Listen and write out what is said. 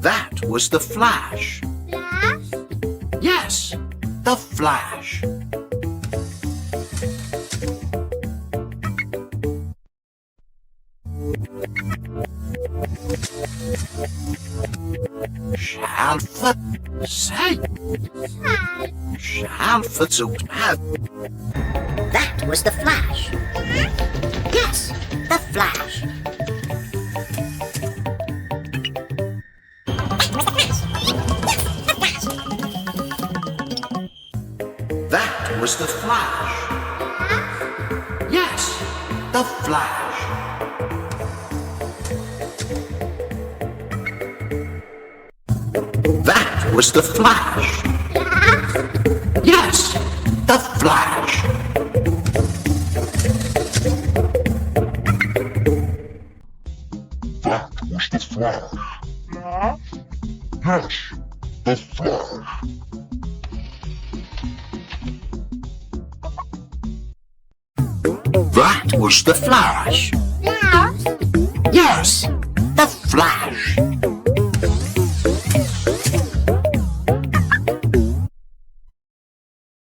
That was the Flash. Flash? Yes, the Flash. Självför sig. Självför tog med. That was the Flash. Yes, the Flash. That was the Flash. Yes, the Flash. That was the Flash. Yes, the Flash. That was the Flash. Yes, the Flash. That was the Flash. Flash? Yes, the Flash.